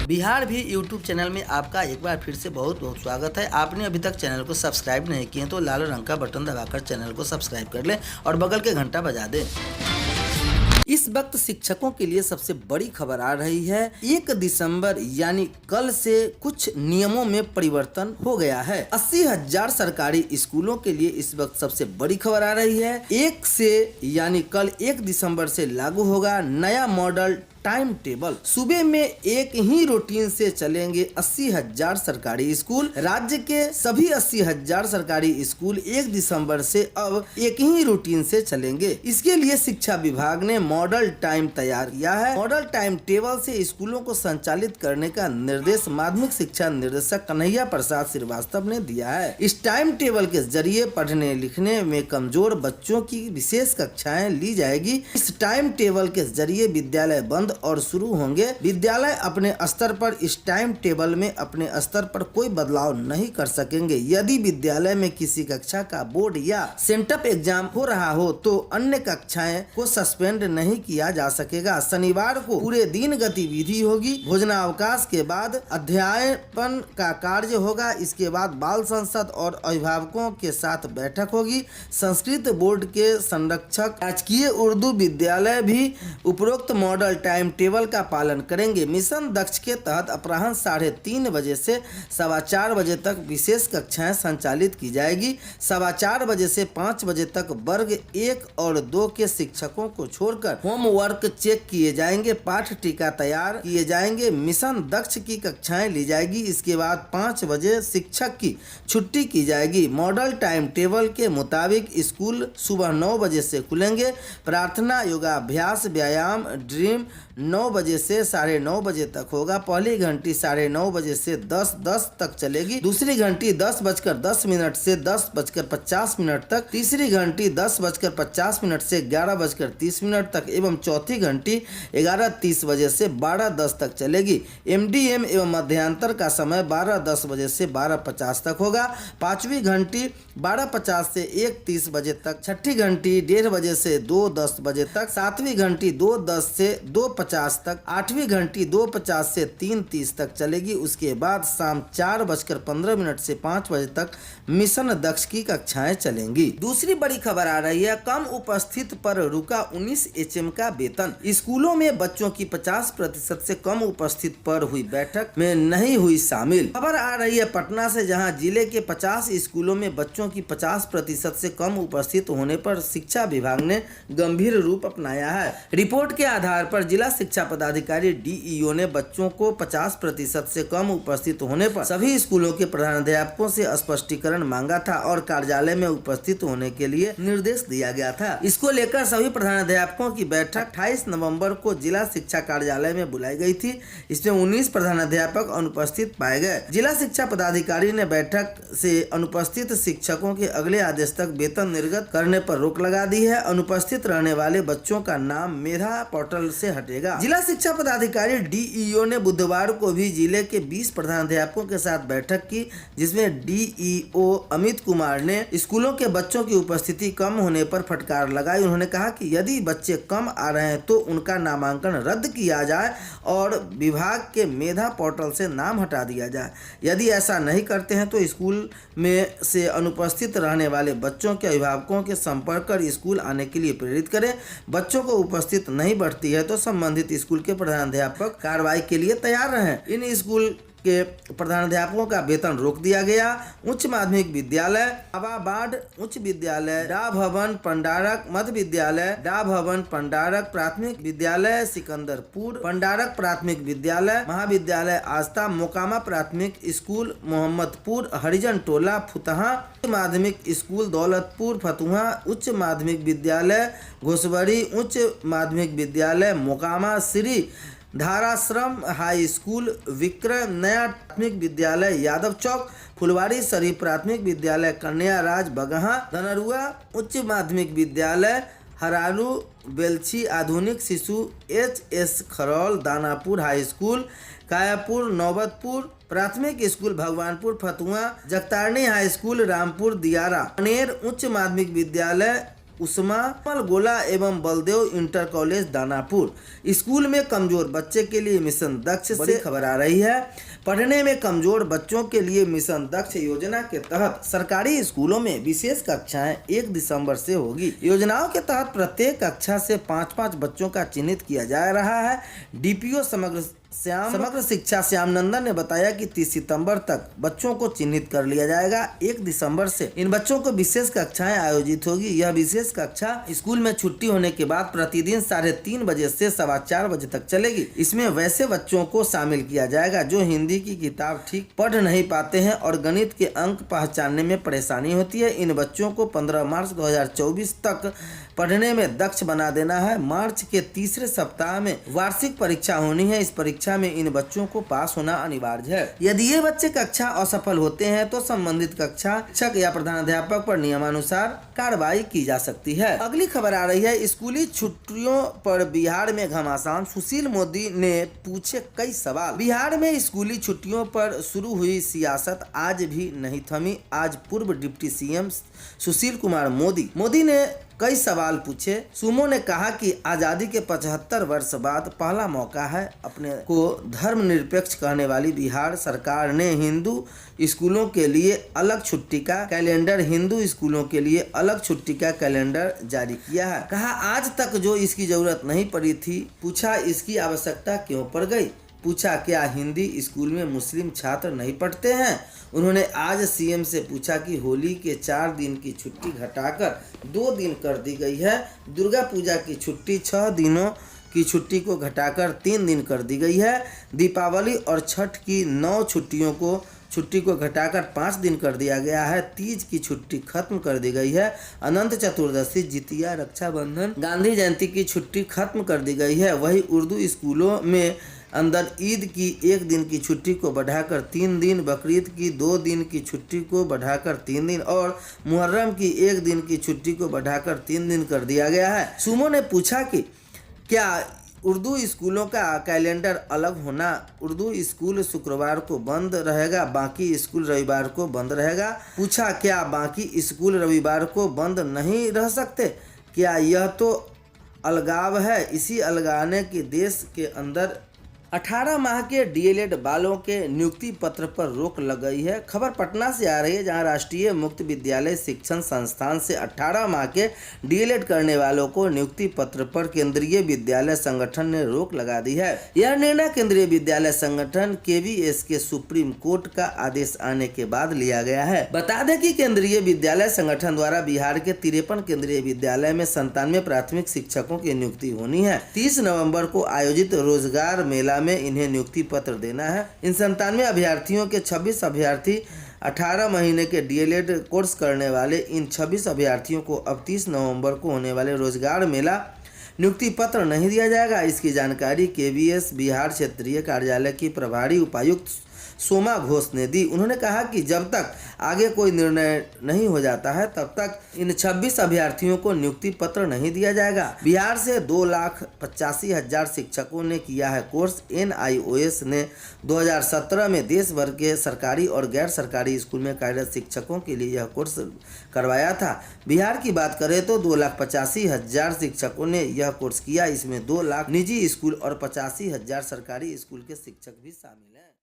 बिहार भी YouTube channel में आपका एक बार फिर से बहुत बहुत स्वागत है। आपने अभी तक चैनल को सब्सक्राइब नहीं किए तो लाल रंग का बटन दबाकर चैनल को सब्सक्राइब कर लें और बगल के घंटा बजा दें। इस वक्त शिक्षकों के लिए सबसे बड़ी खबर आ रही है। 1 दिसंबर यानी कल से कुछ नियमों में परिवर्तन हो गया है। 80,000 सरकारी स्कूलों के लिए इस वक्त सबसे बड़ी खबर आ रही है। 1 से यानी कल 1 दिसंबर से लागू होगा नया मॉडल टाइम टेबल। सुबह में एक ही रूटीन से चलेंगे 80,000 सरकारी स्कूल। राज्य के सभी 80,000 सरकारी स्कूल 1 दिसंबर से अब एक ही रूटीन से चलेंगे। इसके लिए शिक्षा विभाग ने मॉडल टाइम तैयार किया है। मॉडल टाइम टेबल से स्कूलों को संचालित करने का निर्देश माध्यमिक शिक्षा निदेशक कन्हैया प्रसाद श्रीवास्तव ने दिया है। इस टाइम टेबल के जरिए पढ़ने लिखने में कमजोर बच्चों की विशेष कक्षाएं ली जाएगी। इस टाइम टेबल के जरिए विद्यालय बंद और शुरू होंगे। विद्यालय अपने स्तर पर इस टाइम टेबल में अपने स्तर पर कोई बदलाव नहीं कर सकेंगे। यदि विद्यालय में किसी कक्षा का बोर्ड या सेंटअप एग्जाम हो रहा हो तो अन्य कक्षाएं को सस्पेंड नहीं किया जा सकेगा। शनिवार को पूरे दिन गतिविधि होगी। भोजनावकाश के बाद अध्यापन का कार्य होगा। इसके बाद बाल संसद और अभिभावकों के साथ बैठक होगी। संस्कृत बोर्ड के संरक्षक राजकीय उर्दू विद्यालय भी उपरोक्त मॉडल टाइम टेबल का पालन करेंगे। मिशन दक्ष के तहत अपराह्न 3:30 बजे से 4:15 बजे तक विशेष कक्षाएं संचालित की जाएगी। 4:15 बजे से 5 बजे तक वर्ग 1 और 2 के शिक्षकों को छोड़कर होमवर्क चेक किए जाएंगे। पाठ टीका तैयार किए जाएंगे। मिशन दक्ष की कक्षाएं ली जाएगी। इसके बाद 5 बजे शिक्षक की छुट्टी की जाएगी। मॉडल टाइम टेबल के मुताबिक स्कूल सुबह 9 बजे से खुलेंगे। प्रार्थना, योगाभ्यास, व्यायाम, ड्रीम 9 बजे से 9:30 बजे तक होगा। पहली घंटी 9:30 बजे से 10:10 तक चलेगी। दूसरी घंटी 10:10 से 10:50 तक। तीसरी घंटी 10:50 से 11:30 तक एवं चौथी घंटी 11:30 बजे से 12:10 तक चलेगी। MDM एवं मध्यांतर का समय 12:10 बजे से 12:50 तक होगा। पांचवी घंटी 12:50 से 1:30 बजे तक। छठी घंटी 1:30 बजे से 2:10 बजे तक। सातवीं घंटी 2:10 से 2:50 तक। आठवीं घंटी 2:50 से 3:30 तक चलेगी। उसके बाद शाम 4:15 से 5 बजे तक मिशन दक्ष की कक्षाएं चलेंगी। दूसरी बड़ी खबर आ रही है। कम उपस्थित पर रुका 19 HM का वेतन। स्कूलों में बच्चों की 50% से कम उपस्थित पर हुई बैठक में नहीं हुई शामिल। खबर आ रही है पटना से, जहां जिले के 50 स्कूलों में बच्चों की 50% से कम उपस्थित होने पर शिक्षा विभाग ने गंभीर रूप अपनाया है। रिपोर्ट के आधार पर जिला शिक्षा पदाधिकारी DEO ने बच्चों को 50% से कम उपस्थित होने पर सभी स्कूलों के प्रधानाध्यापकों से स्पष्टीकरण मांगा था और कार्यालय में उपस्थित होने के लिए निर्देश दिया गया था। इसको लेकर सभी प्रधानाध्यापकों की बैठक 28 नवंबर को जिला शिक्षा कार्यालय में बुलाई गई थी। इसमें 19 प्रधानाध्यापक अनुपस्थित पाए गए। जिला शिक्षा पदाधिकारी ने बैठक से अनुपस्थित शिक्षकों के अगले आदेश तक वेतन निर्गत करने पर रोक लगा दी है। अनुपस्थित रहने वाले बच्चों का नाम मेधा पोर्टल से हटेगा। जिला शिक्षा पदाधिकारी DEO ने बुधवार को भी जिले के 20 प्रधानाध्यापकों के साथ बैठक की, जिसमें DEO अमित कुमार ने स्कूलों के बच्चों की उपस्थिति कम होने पर फटकार लगाई। उन्होंने कहा कि यदि बच्चे कम आ रहे हैं तो उनका नामांकन रद्द किया जाए और विभाग के मेधा पोर्टल से नाम हटा दिया जाए। यदि ऐसा नहीं करते हैं तो स्कूल में से अनुपस्थित रहने वाले बच्चों के अभिभावकों के संपर्क कर स्कूल आने के लिए प्रेरित करें। बच्चों को उपस्थित नहीं बढ़ती है तो संबंधित स्कूल के प्रधानाध्यापक कार्रवाई के लिए तैयार रहें। इन स्कूल के प्रधानाध्यापकों का वेतन रोक दिया गया। उच्च माध्यमिक विद्यालय आबाबाड, उच्च विद्यालय डा भवन पंडारक, मध्य विद्यालय डा भवन पंडारक, प्राथमिक विद्यालय सिकंदरपुर पंडारक, प्राथमिक विद्यालय महाविद्यालय आस्था, मोकामा प्राथमिक स्कूल मोहम्मदपुर, हरिजन टोला फुतहा, उच्च माध्यमिक स्कूल दौलतपुर फतुहा, उच्च माध्यमिक विद्यालय घोसबड़ी, उच्च माध्यमिक विद्यालय मोकामा, श्री धाराश्रम हाई स्कूल विक्रम, नया प्राथमिक विद्यालय यादव चौक, फुलवारी शरीफ प्राथमिक विद्यालय कन्या राज बगहा, धनरुआ, उच्च माध्यमिक विद्यालय हरारू बेलछी, आधुनिक शिशु HS Kharaul, Danapur high school, Kayapur Naubatpur प्राथमिक school Bhagwanpur Fatuha, Jagtarni high school Rampur Diyara, Aner उच्च माध्यमिक विद्यालय उस्मान गोला एवं Baldev inter college Danapur. School में कमजोर बच्चे के लिए मिशन दक्ष से खबर आ रही है। पढ़ने में कमजोर बच्चों के लिए मिशन दक्ष योजना के तहत सरकारी स्कूलों में विशेष कक्षाएं 1 दिसंबर से होगी। योजनाओं के तहत प्रत्येक कक्षा से 5-5 बच्चों का चिन्हित किया जा रहा है। डीपीओ समग्र शिक्षा श्याम नंदन ने बताया कि 30 सितंबर तक बच्चों को चिन्हित कर लिया जाएगा। 1 दिसंबर से इन बच्चों को विशेष कक्षाएं आयोजित होगी। यह विशेष कक्षा स्कूल में छुट्टी होने के बाद प्रतिदिन 3:30 बजे से 4:15 बजे तक चलेगी। इसमें वैसे बच्चों को शामिल किया जाएगा जो हिंदी की किताब ठीक पढ़ नहीं पाते हैं और गणित के अंक पहचानने में परेशानी होती है। इन बच्चों को 15 मार्च 2024 तक पढ़ने में दक्ष बना देना है। मार्च के तीसरे सप्ताह में वार्षिक परीक्षा होनी है। इस परीक्षा में इन बच्चों को पास होना अनिवार्य है। यदि ये बच्चे कक्षा असफल होते हैं तो संबंधित कक्षा शिक्षक या प्रधानाध्यापक पर नियमानुसार कार्रवाई की जा सकती है। अगली खबर आ रही है, स्कूली छुट्टियों पर बिहार में घमासान। सुशील मोदी ने पूछे कई सवाल। बिहार में स्कूली छुट्टियों पर शुरू हुई सियासत आज भी नहीं थमी। आज पूर्व डिप्टी सीएम सुशील कुमार मोदी ने कई सवाल पूछे। सुमो ने कहा कि आज़ादी के 75 वर्ष बाद पहला मौका है। अपने को धर्मनिरपेक्ष कहने वाली बिहार सरकार ने हिंदू स्कूलों के लिए अलग छुट्टी का कैलेंडर जारी किया है। कहा आज तक जो इसकी जरूरत नहीं पड़ी थी। पूछा इसकी आवश्यकता क्यों पड़ गई। पूछा क्या हिंदी स्कूल में मुस्लिम छात्र नहीं पढ़ते हैं। उन्होंने आज सीएम से पूछा कि होली के 4 दिन की छुट्टी घटाकर 2 दिन कर दी गई है। दुर्गा पूजा की छुट्टी 6 दिनों की छुट्टी को घटाकर 3 दिन कर दी गई है। दीपावली और छठ की 9 छुट्टी को घटाकर 5 दिन कर दिया गया है। तीज की छुट्टी खत्म कर दी गई है। अनंत चतुर्दशी, जितिया, रक्षाबंधन, गांधी जयंती की छुट्टी खत्म कर दी गई है। वही उर्दू स्कूलों में अंदर ईद की 1 दिन की छुट्टी को बढ़ाकर 3 दिन, बकरीद की 2 दिन की छुट्टी को बढ़ाकर 3 दिन और मुहर्रम की 1 दिन की छुट्टी को बढ़ाकर 3 दिन कर दिया गया है। सुमो ने पूछा कि क्या उर्दू स्कूलों का कैलेंडर अलग होना। उर्दू स्कूल शुक्रवार को बंद रहेगा, बाकी स्कूल रविवार को बंद रहेगा। पूछा क्या बाकी स्कूल रविवार को बंद नहीं रह सकते। क्या यह तो अलगाव है। इसी अलगाने के देश के अंदर 18 माह के डीएलएड वालों के नियुक्ति पत्र पर रोक लग गई है। खबर पटना से आ रही है, जहां राष्ट्रीय मुक्त विद्यालय शिक्षण संस्थान से 18 माह के डीएलएड करने वालों को नियुक्ति पत्र पर केंद्रीय विद्यालय संगठन ने रोक लगा दी है। यह निर्णय केंद्रीय विद्यालय संगठन केवीएस के सुप्रीम कोर्ट का आदेश आने के बाद लिया गया है। बता दें कि केंद्रीय विद्यालय संगठन द्वारा बिहार के 53 केंद्रीय विद्यालय में 97 प्राथमिक शिक्षकों की नियुक्ति होनी है। 30 नवम्बर को आयोजित रोजगार मेला में इन्हें नियुक्ति पत्र देना है। इन 97 अभ्यर्थियों के 26 अभ्यर्थी 18 महीने के डीएलएड कोर्स करने वाले इन 26 अभ्यर्थियों को अब 30 नवंबर को होने वाले रोजगार मेला नियुक्ति पत्र नहीं दिया जाएगा। इसकी जानकारी केवीएस बिहार क्षेत्रीय कार्यालय की प्रभारी उपायुक्त सोमा घोष ने दी। उन्होंने कहा कि जब तक आगे कोई निर्णय नहीं हो जाता है तब तक इन 26 अभ्यर्थियों को नियुक्ति पत्र नहीं दिया जाएगा। बिहार से 2,85,000 शिक्षकों ने किया है कोर्स। NIOS ने 2017 में देश भर के सरकारी और गैर सरकारी स्कूल में कार्यरत शिक्षकों के लिए यह कोर्स करवाया था। बिहार की बात करें तो 2,85,000 शिक्षकों ने यह कोर्स किया। इसमें 2 लाख निजी स्कूल और 85,000 सरकारी स्कूल के शिक्षक भी शामिल हैं।